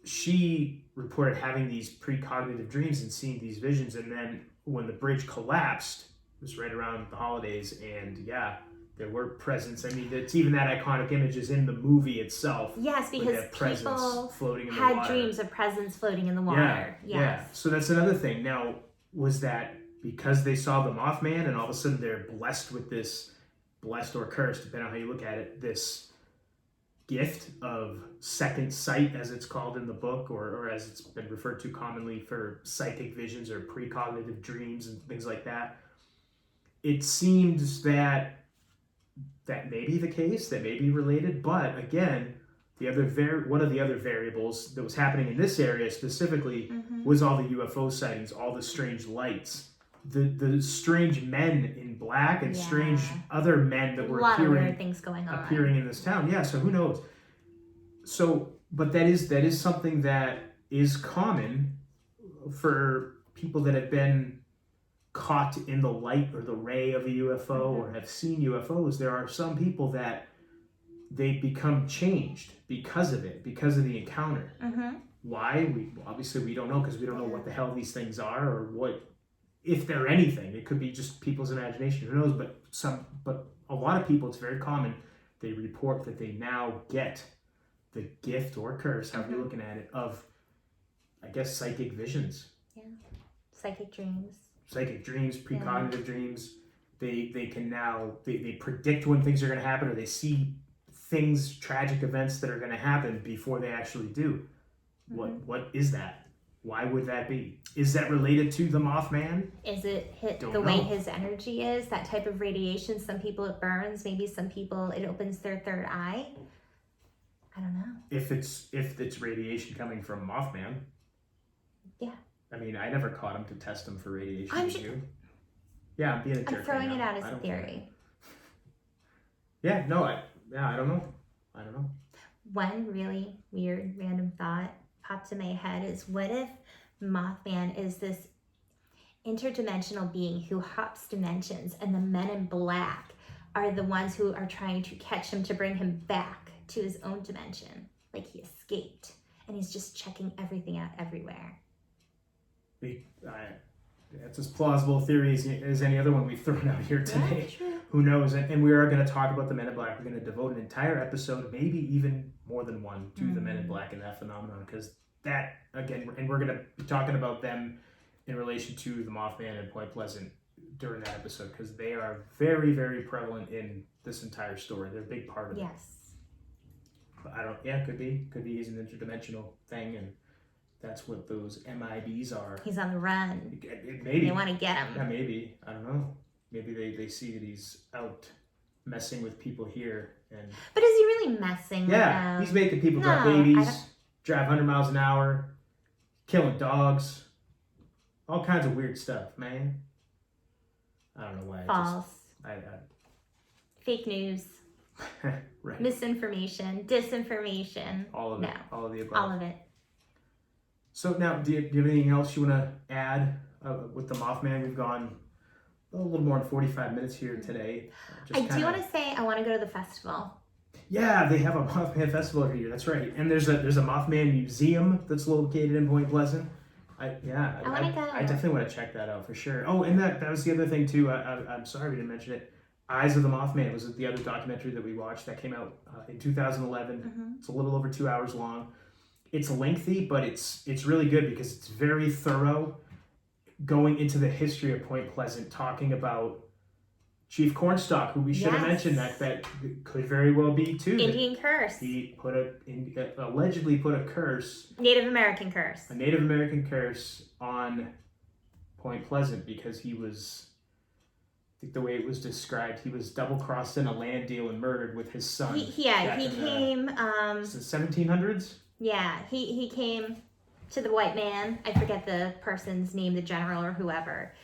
She reported having these precognitive dreams and seeing these visions, and then when the bridge collapsed, was right around the holidays, and yeah, there were presents. I mean, it's even that iconic image is in the movie itself. Yes, with because that presence people floating in the had water. dreams of presents floating in the water. Yeah. So that's another thing. Now, was that because they saw the Mothman and all of a sudden they're blessed with this, blessed or cursed, depending on how you look at it, this gift of second sight, as it's called in the book, or as it's been referred to commonly for psychic visions or precognitive dreams and things like that? It seems that may be the case, that may be related, but again, one of the other variables that was happening in this area specifically was all the UFO sightings, all the strange lights, the strange men in black and strange other men that were weird things going on appearing in this town. Yeah, so who knows? So, but that is something that is common for people that have been caught in the light or the ray of a UFO or have seen UFOs. There are some people that they become changed because of it, because of the encounter. Why? We don't know, because we don't know what the hell these things are or what, if they're anything. It could be just people's imagination. Who knows? But a lot of people, it's very common. They report that they now get the gift or curse, however you're looking at it, of, I guess, psychic visions. Yeah, psychic dreams, precognitive dreams. They can now they predict when things are going to happen, or they see things, tragic events that are going to happen before they actually do. What is that? Why would that be? Is that related to the Mothman? Is it way his energy is, that type of radiation? Some people it burns, maybe some people it opens their third eye. I don't know. If it's radiation coming from Mothman. Yeah. I mean, I never caught him to test him for radiation. Yeah, I'm being a jerk. I'm throwing it out as a theory. Yeah, no, I don't know. One really weird random thought popped in my head is, what if Mothman is this interdimensional being who hops dimensions, and the men in black are the ones who are trying to catch him to bring him back to his own dimension, like he escaped, and he's just checking everything out everywhere. That's as plausible a theory as any other one we've thrown out here today. Yeah, true. Who knows? And we are going to talk about the Men in Black. We're going to devote an entire episode, maybe even more than one, to the Men in Black and that phenomenon, because that, again, and we're going to be talking about them in relation to the Mothman and Point Pleasant during that episode, because they are very, very prevalent in this entire story. They're a big part of it. Yes. But could be he's an interdimensional thing, and that's what those MIBs are. He's on the run. Maybe. They want to get him. Yeah, maybe. I don't know. Maybe they see that he's out messing with people here. But is he really messing with them? Yeah, he's making people drop babies, drive 100 miles an hour, killing dogs, all kinds of weird stuff, man. I don't know why. False. Fake news. Right. Misinformation, disinformation. All of it. All of the above. All of it. So now, do you have anything else you want to add with the Mothman? We've gone a little more than 45 minutes here today. I do want to say I want to go to the festival. Yeah, they have a Mothman festival every year. That's right. And there's a Mothman museum that's located in Point Pleasant. I want to go. I definitely want to check that out for sure. Oh, and that was the other thing too. I'm sorry we didn't mention it. Eyes of the Mothman was the other documentary that we watched that came out in 2011. It's a little over 2 hours long. It's lengthy, but it's really good because it's very thorough, going into the history of Point Pleasant, talking about Chief Cornstalk, who we should have mentioned that could very well be too. Indian curse. He allegedly put a curse. Native American curse. A Native American curse on Point Pleasant because he was, I think the way it was described, he was double-crossed in a land deal and murdered with his son. He came... the 1700s? Yeah, he came to the white man. I forget the person's name, the general or whoever.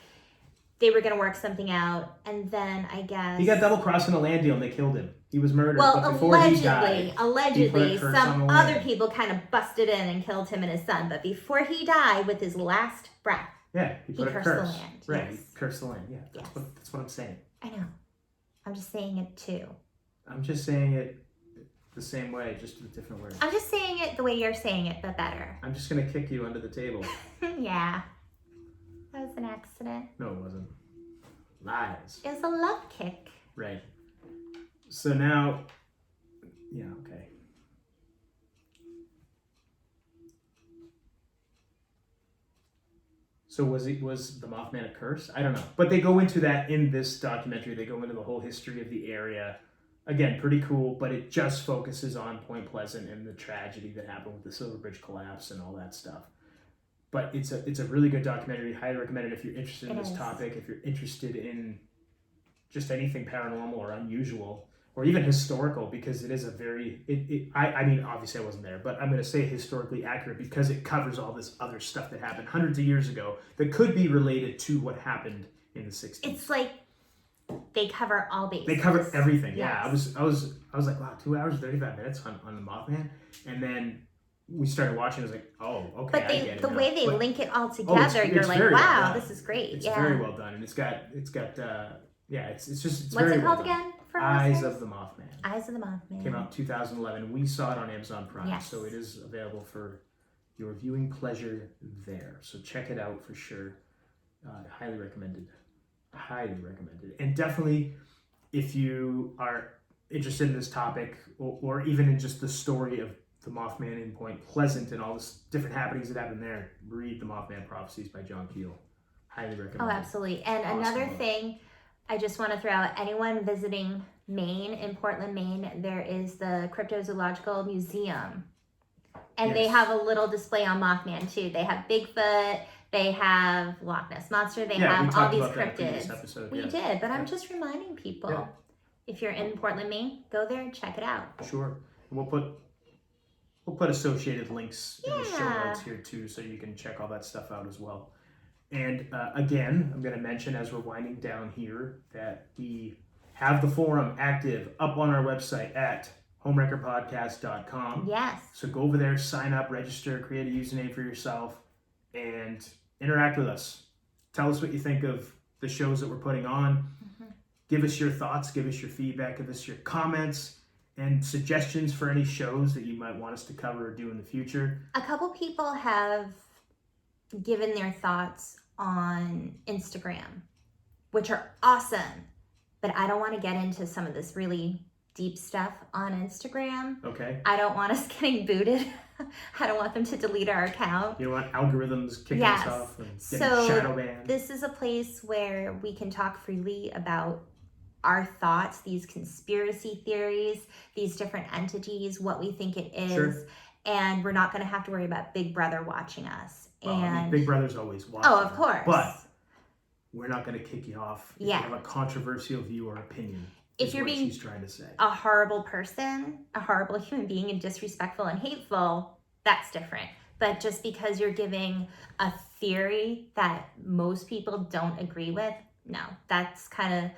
They were going to work something out, and then I guess... He got double-crossed in a land deal, and they killed him. He was murdered, but before he died... Allegedly, some other people kind of busted in and killed him and his son, but before he died, with his last breath, he put a cursed curse. The land. Right, yes. He cursed the land, That's what I'm saying. I know. I'm just saying it, too. I'm just saying it the same way, just with different words. I'm just saying it the way you're saying it, but better. I'm just going to kick you under the table. Yeah. That was an accident. No, it wasn't. Lies. It was a love kick. Right. So now, yeah, okay. So was the Mothman a curse? I don't know. But they go into that in this documentary. They go into the whole history of the area. Again, pretty cool, but it just focuses on Point Pleasant and the tragedy that happened with the Silver Bridge collapse and all that stuff. But it's a really good documentary. Highly recommend it if you're interested in this topic, if you're interested in just anything paranormal or unusual or even historical, because it is a very, I mean, obviously I wasn't there, but I'm going to say historically accurate because it covers all this other stuff that happened hundreds of years ago that could be related to what happened in the 60s. It's like they cover all bases. They cover everything. Yes. Yeah, I was like, wow, 2 hours, 35 minutes on the Mothman. And then we started watching, I was like, oh, okay, but I get it the now. way they But, link it all together, you're like, very wow, well this is great. It's yeah. very well done. And it's got yeah, it's What's very it called well done. again? For Eyes listeners? of the Mothman. Eyes of the Mothman. Came out in 2011. We saw it on Amazon Prime, Yes. so it is available for your viewing pleasure there. So check it out for sure. Highly recommended. Highly recommended. And definitely, if you are interested in this topic, or even in just the story of the Mothman in Point Pleasant and all this different happenings that happened there, read the Mothman Prophecies by John Keel. Highly recommend. Oh, absolutely. And Awesome another book. thing, I just want to throw out, anyone visiting Maine, in Portland, Maine, there is the Cryptozoological Museum. And they Yes. have a little display on Mothman too. They have Bigfoot, they have Loch Ness Monster, they we have all talked these about that in a previous cryptids. episode, We yeah. did, but I'm Yeah. just reminding people, Yeah. if you're in Portland, Maine, go there and check it out. Sure. And we'll put associated links in the show Yeah. notes here too, so you can check all that stuff out as well. And again, I'm going to mention as we're winding down here that we have the forum active up on our website at homewreckerpodcast.com. Yes. So go over there, sign up, register, create a username for yourself, and interact with us. Tell us what you think of the shows that we're putting on. Mm-hmm. Give us your thoughts, give us your feedback, give us your comments and suggestions for any shows that you might want us to cover or do in the future. A couple people have given their thoughts on Instagram, which are awesome, but I don't want to get into some of this really deep stuff on Instagram. Okay. I don't want us getting booted. I don't want them to delete our account. You don't want algorithms kicking us off and getting So shadow banned. this is a place where we can talk freely about our thoughts, these conspiracy theories, these different entities, what we think it is. Sure. And we're not going to have to worry about Big Brother watching us. Well, I mean, And Big Brother's always watching. oh, of course. But we're not going to kick you off if Yeah. you have a controversial view or opinion. If is you're what being she's trying to say. a horrible person, a horrible human being, and disrespectful and hateful, that's different. But just because you're giving a theory that most people don't agree with, no, that's kind of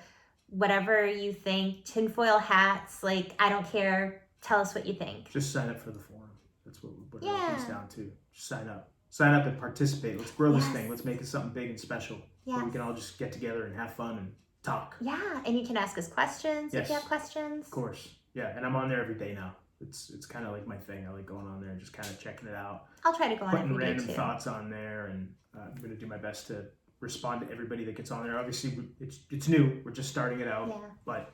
whatever you think. Tinfoil hats, like, I don't care. Tell us what you think. Just sign up for the forum. That's what it all Yeah. comes down to. Just sign up. Sign up and participate. Let's grow this Yes. thing. Let's make it something big and special. Yeah. Where we can all just get together and have fun and talk. Yeah, and you can ask us questions if Yes. you have questions. Of course. Yeah, and I'm on there every day now. It's kind of like my thing. I like going on there and just kind of checking it out. I'll try to go on Putting every day random too. thoughts on there, and I'm going to do my best to respond to everybody that gets on there. Obviously, it's new. We're just starting it out. Yeah. But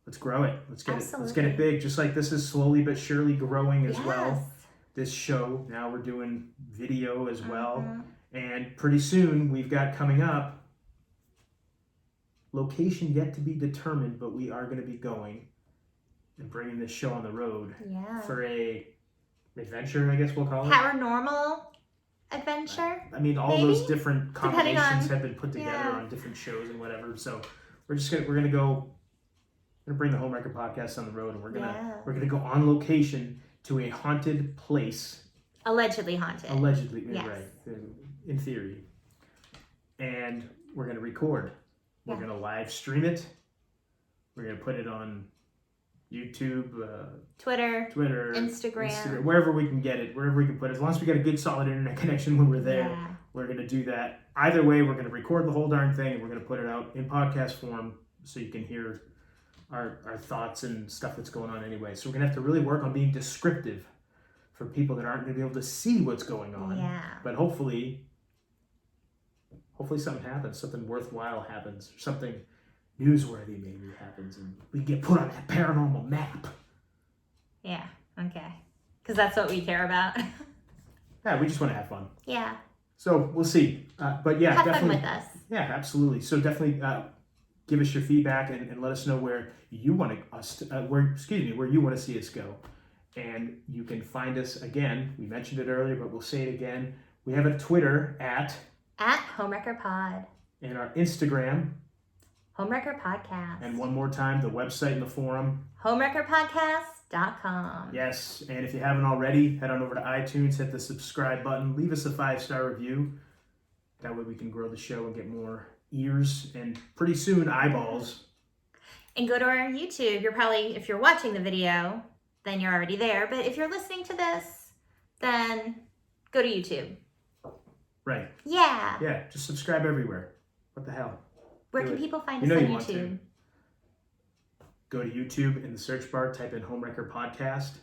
let's grow it. Let's get Absolutely. it big. Just like this is slowly but surely growing as well. Yes. This show, now we're doing video as well. Mhm. And pretty soon we've got coming up, location yet to be determined, but we are going to be going and bringing this show on the road Yeah. for a adventure, I guess we'll call it. Paranormal adventure. I mean, all maybe? those different Depending combinations on- have been put together yeah. on different shows and whatever. So we're gonna bring the Homewrecker Podcast on the road, and we're gonna go on location to a haunted place. Allegedly haunted. Allegedly, Yes. right? In theory, and we're gonna record. We're Yeah. gonna live stream it. We're gonna put it on YouTube, Twitter, Twitter, Instagram. wherever we can get it, wherever we can put it. As long as we got a good, solid internet connection when we're there, Yeah. we're gonna do that. Either way, we're gonna record the whole darn thing, and we're gonna put it out in podcast form so you can hear our thoughts and stuff that's going on anyway. So we're gonna have to really work on being descriptive for people that aren't gonna be able to see what's going on. Yeah. But hopefully hopefully something happens, something worthwhile happens, something newsworthy maybe happens, and we get put on that paranormal map. Yeah, okay. Because that's what we care about. Yeah, we just want to have fun. Yeah. So we'll see. But yeah, have definitely. fun with us. Yeah, absolutely. So definitely give us your feedback and let us know where you want where you want to see us go. And you can find us again. We mentioned it earlier, but we'll say it again. We have a Twitter at Homewrecker Pod. And our Instagram. Homewrecker Podcast. And one more time, the website and the forum. Homewreckerpodcast.com. Yes, and if you haven't already, head on over to iTunes, hit the subscribe button, leave us a 5-star review. That way we can grow the show and get more ears and pretty soon eyeballs. And go to our YouTube. If you're watching the video, then you're already there. But if you're listening to this, then go to YouTube. Right. Yeah. Yeah, just subscribe everywhere. What the hell? Where can people find us on YouTube? Go to YouTube, in the search bar, type in Homewrecker Podcast.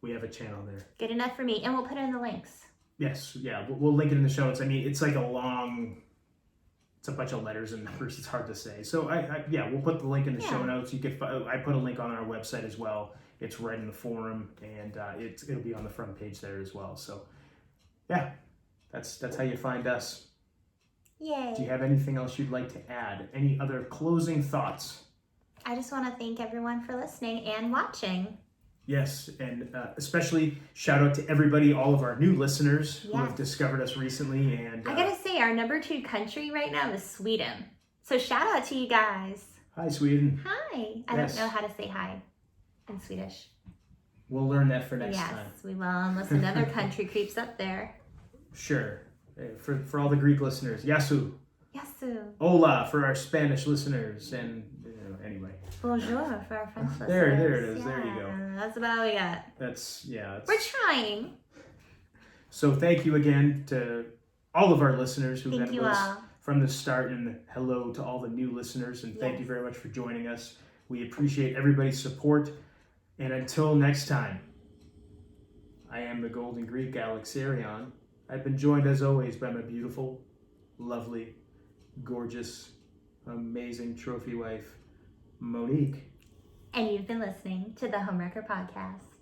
We have a channel there. Good enough for me. And we'll put it in the links. Yes, yeah, we'll link it in the show notes. I mean, it's like it's a bunch of letters and numbers. It's hard to say. So we'll put the link in the show notes. You can. I put a link on our website as well. It's right in the forum, and it'll be on the front page there as well. So, yeah, that's how you find us. Yay! Do you have anything else you'd like to add? Any other closing thoughts? I just want to thank everyone for listening and watching. Yes, and especially shout out to everybody, all of our new listeners who have discovered us recently. And I gotta say, our number 2 country right now is Sweden. So shout out to you guys. Hi, Sweden. Hi. I don't know how to say hi in Swedish. We'll learn that for next time. Yes, we will, unless another country creeps up there. Sure. For all the Greek listeners, Yasu. Yasu. Hola for our Spanish listeners, and anyway. Bonjour for our French listeners. There it is. Yeah, there you go. That's about all we got. We're trying. So thank you again to all of our listeners who've been with us from the start, and hello to all the new listeners, and thank you very much for joining us. We appreciate everybody's support, and until next time, I am the Golden Greek Alexarion. I've been joined as always by my beautiful, lovely, gorgeous, amazing trophy wife, Monique. And you've been listening to the Homewrecker Podcast.